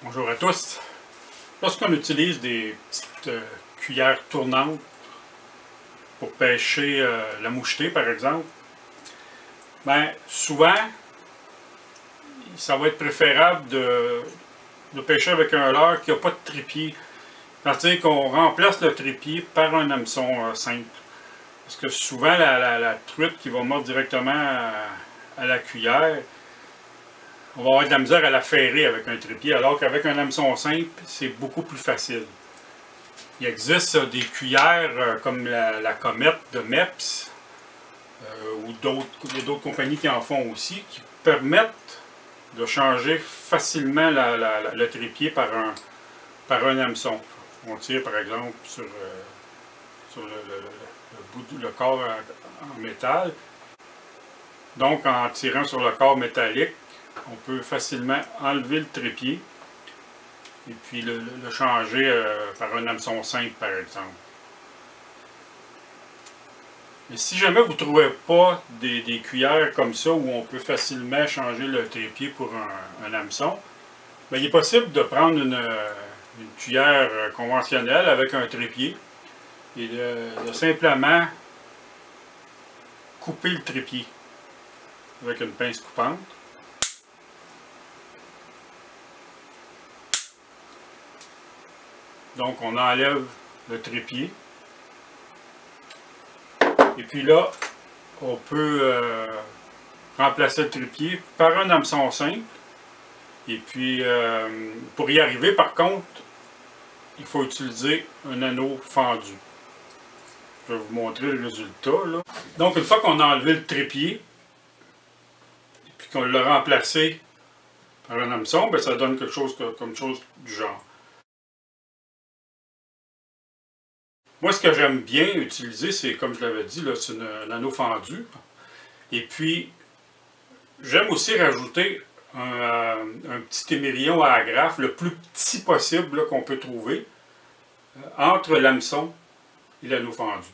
Bonjour à tous. Lorsqu'on utilise des petites cuillères tournantes pour pêcher la mouchetée, par exemple, ben, souvent, ça va être préférable de pêcher avec un leurre qui n'a pas de trépied. C'est-à-dire qu'on remplace le trépied par un hameçon simple. Parce que souvent, la truite qui va mordre directement à la cuillère, on va avoir de la misère à la ferrer avec un trépied, alors qu'avec un hameçon simple, c'est beaucoup plus facile. Il existe des cuillères comme la Comète de Mepps, ou d'autres compagnies qui en font aussi, qui permettent de changer facilement le trépied par un hameçon. On tire par exemple sur le bout le corps en métal. Donc en tirant sur le corps métallique, on peut facilement enlever le trépied et puis le changer par un hameçon simple, par exemple. Mais si jamais vous ne trouvez pas des cuillères comme ça où on peut facilement changer le trépied pour un hameçon, bien, il est possible de prendre une cuillère conventionnelle avec un trépied et de simplement couper le trépied avec une pince coupante. Donc on enlève le trépied. Et puis là, on peut remplacer le trépied par un hameçon simple. Et puis, pour y arriver, par contre, il faut utiliser un anneau fendu. Je vais vous montrer le résultat, là. Donc, une fois qu'on a enlevé le trépied, et puis qu'on l'a remplacé par un hameçon, bien, ça donne quelque chose comme chose du genre. Moi, ce que j'aime bien utiliser, c'est, comme je l'avais dit, c'est un anneau fendu. Et puis, j'aime aussi rajouter un petit émerillon à agrafe, le plus petit possible qu'on peut trouver, entre l'hameçon et l'anneau fendu.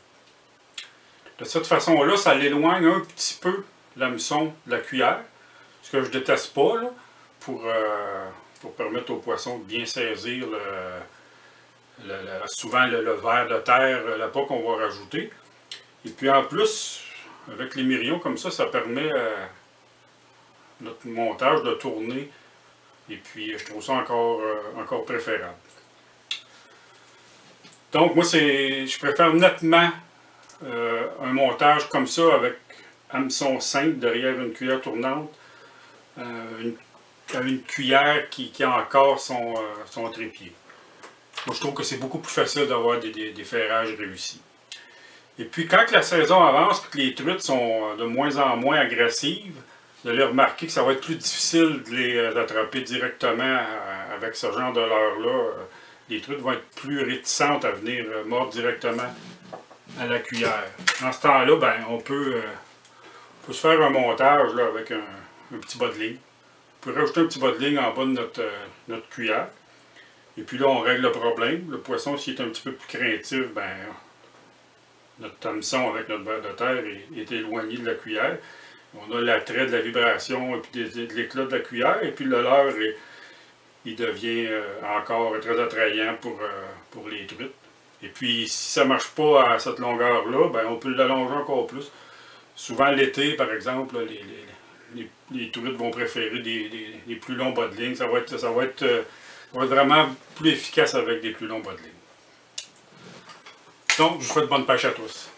De cette façon-là, ça l'éloigne un petit peu l'hameçon de la cuillère, ce que je ne déteste pas, là, pour permettre au poisson de bien saisir souvent le ver de terre, l'appât qu'on va rajouter. Et puis en plus, avec l'émerillon comme ça permet notre montage de tourner. Et puis je trouve ça encore préférable. Donc moi, je préfère nettement un montage comme ça avec hameçon simple derrière une cuillère tournante, une cuillère qui a encore son trépied. Moi, je trouve que c'est beaucoup plus facile d'avoir des ferrages réussis. Et puis, quand la saison avance et que les truites sont de moins en moins agressives, vous allez remarquer que ça va être plus difficile de les attraper directement avec ce genre de leurre-là. Les truites vont être plus réticentes à venir mordre directement à la cuillère. Dans ce temps-là, ben, on peut se faire un montage là, avec un petit bas de ligne. On peut rajouter un petit bas de ligne en bas de notre cuillère. Et puis là, on règle le problème. Le poisson, s'il est un petit peu plus craintif, ben, notre hameçon avec notre ver de terre est éloigné de la cuillère. On a l'attrait de la vibration et puis de l'éclat de la cuillère. Et puis le leurre, il devient encore très attrayant pour les truites. Et puis, si ça ne marche pas à cette longueur-là, ben, on peut l'allonger encore plus. Souvent, l'été, par exemple, les truites vont préférer des plus longs bas de ligne. Ça va être vraiment plus efficace avec des plus longs bas de ligne. Donc, je vous souhaite bonne pêche à tous.